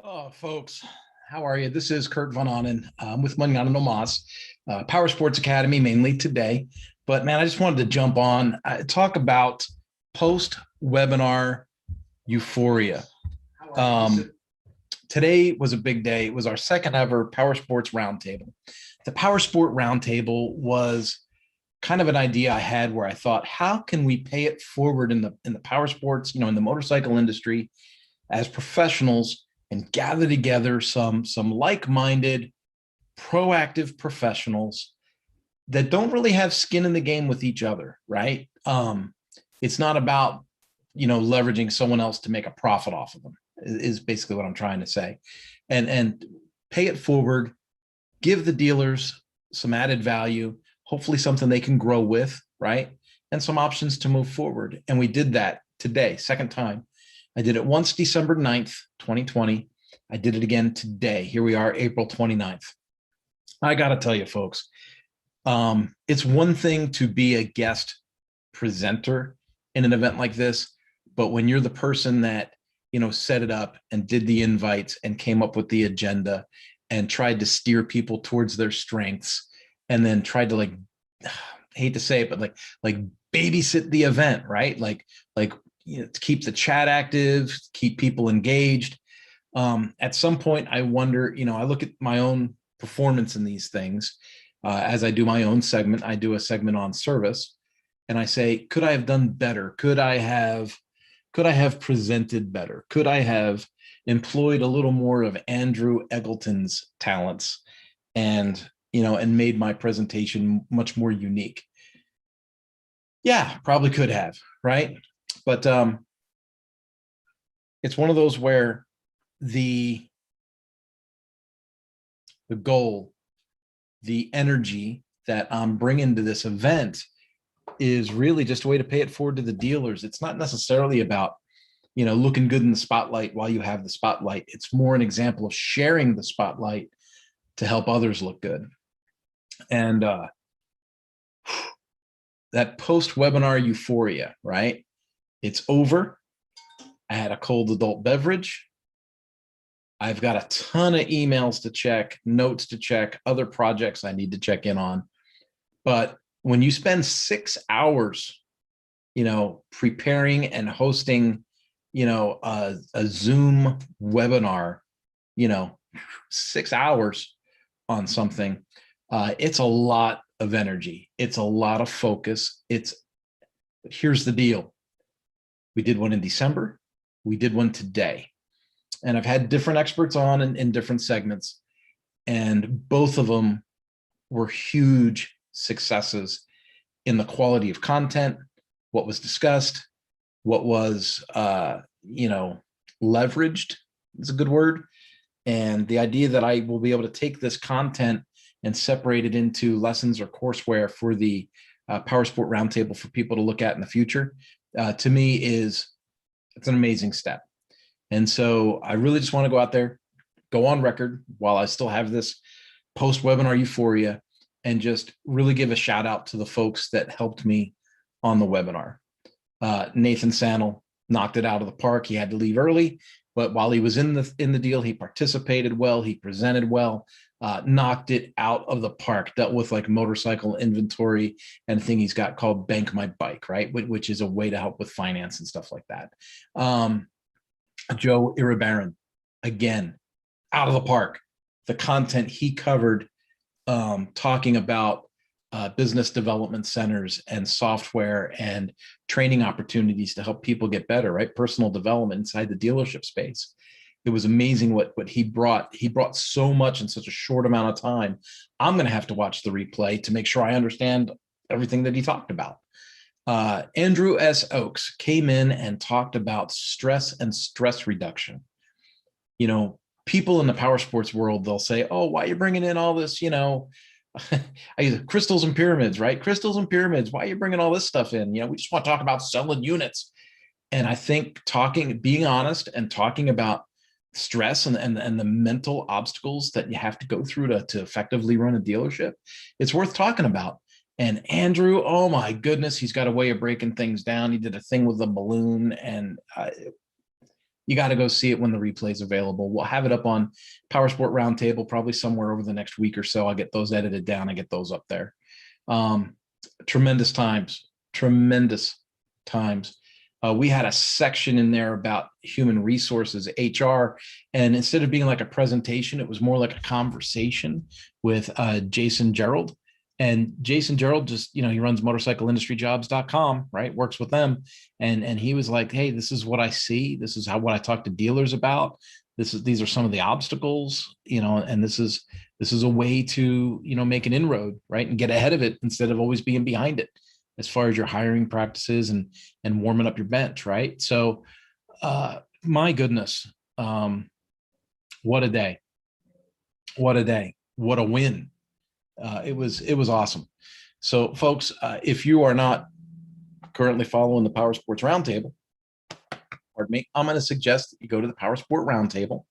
Oh, folks, how are you? This is Kurt Von Onen. I'm with Manana No Mas, Powersports Academy mainly today. But man, I just wanted to jump on, talk about post-webinar euphoria. Um, Today was a big day. It was our second ever Powersports Roundtable. The Powersport Roundtable was kind of an idea I had where I thought, how can we pay it forward in the power sports, in the motorcycle industry as professionals and gather together some like-minded, proactive professionals that don't really have skin in the game with each other, right? It's not about leveraging someone else to make a profit off of them. Is basically what I'm trying to say, and pay it forward, give the dealers some added value, hopefully something they can grow with, right? And some options to move forward. And we did that today, second time. I did it once December 9th, 2020. I did it again today. Here we are, April 29th. I got to tell you, folks, it's one thing to be a guest presenter in an event like this, but when you're the person that, set it up and did the invites and came up with the agenda and tried to steer people towards their strengths and then tried to I hate to say it, but like babysit the event, right? To keep the chat active, keep people engaged. At some point, I wonder, I look at my own performance in these things. As I do my own segment, I do a segment on service, and I say, could I have done better? Could I have presented better? Could I have employed a little more of Andrew Eggleton's talents and made my presentation much more unique? Yeah, probably could have, right? But it's one of those where the goal, the energy that I'm bringing to this event is really just a way to pay it forward to the dealers. It's not necessarily about, looking good in the spotlight while you have the spotlight. It's more an example of sharing the spotlight to help others look good. And that post-webinar euphoria, right? It's over. I had a cold adult beverage. I've got a ton of emails to check, notes to check, other projects I need to check in on. But when you spend 6 hours, preparing and hosting, a Zoom webinar, 6 hours on something, it's a lot of energy. It's a lot of focus. Here's the deal. We did one in December. We did one today. And I've had different experts on in different segments, and both of them were huge successes in the quality of content, what was discussed, what was, leveraged is a good word. And the idea that I will be able to take this content and separate it into lessons or courseware for the Powersport Roundtable for people to look at in the future, to me it's an amazing step. And so I really just want to go out there, go on record while I still have this post-webinar euphoria, and just really give a shout out to the folks that helped me on the webinar. Nathan Sannel knocked it out of the park. He had to leave early, but while he was in the deal, he participated well, he presented well, knocked it out of the park, dealt with like motorcycle inventory and a thing he's got called Bank My Bike, right? Which is a way to help with finance and stuff like that. Joe Iribarren, again, out of the park. The content he covered, talking about business development centers and software and training opportunities to help people get better, right? Personal development inside the dealership space. It was amazing what he brought. He brought so much in such a short amount of time. I'm going to have to watch the replay to make sure I understand everything that he talked about. Andrew S. Oakes came in and talked about stress and stress reduction. People in the power sports world, they'll say, oh, why are you bringing in all this, crystals and pyramids, right? Crystals and pyramids. Why are you bringing all this stuff in? We just want to talk about selling units. And I think being honest and talking about stress and the mental obstacles that you have to go through to effectively run a dealership, it's worth talking about. And Andrew, oh my goodness, he's got a way of breaking things down. He did a thing with the balloon, and You got to go see it when the replay is available. We'll have it up on Powersport Roundtable probably somewhere over the next week or so. I'll get those edited down. I get those up there. Um, tremendous times, tremendous times. We had a section in there about human resources, HR, and instead of being like a presentation, it was more like a conversation with Jason Gerald. And Jason Gerald just, he runs motorcycleindustryjobs.com, right? Works with them. And he was like, hey, this is what I see. This is what I talk to dealers about. These are some of the obstacles, and this is a way to, make an inroad, right? And get ahead of it instead of always being behind it as far as your hiring practices and warming up your bench, right? So my goodness, what a day. What a day. What a win. It was awesome. So folks, if you are not currently following the Powersports Roundtable, pardon me, I'm going to suggest that you go to the Powersport Roundtable.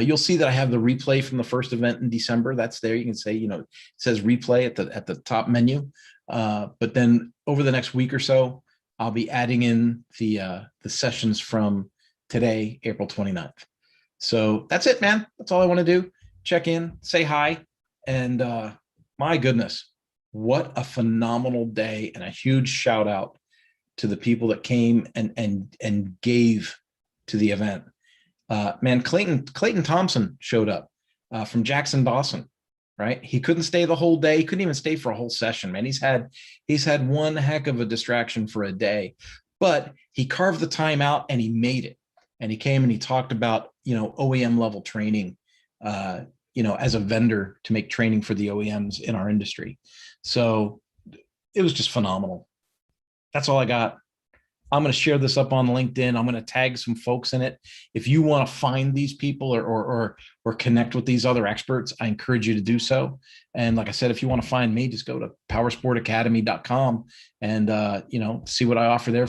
You'll see that I have the replay from the first event in December. That's there. You can say, it says replay at the top menu. But then over the next week or so, I'll be adding in the sessions from today, April 29th. So that's it, man. That's all I want to do. Check in, say hi, and my goodness, what a phenomenal day, and a huge shout out to the people that came and gave to the event. Man, Clayton Thompson showed up from Jackson, Dawson, right? He couldn't stay the whole day. He couldn't even stay for a whole session, man. He's had one heck of a distraction for a day, but he carved the time out and he made it. And he came and he talked about, OEM level training, as a vendor to make training for the OEMs in our industry. So it was just phenomenal. That's all I got. I'm going to share this up on LinkedIn. I'm going to tag some folks in it. If you want to find these people or connect with these other experts, I encourage you to do so. And like I said, if you want to find me, just go to powersportacademy.com and, see what I offer there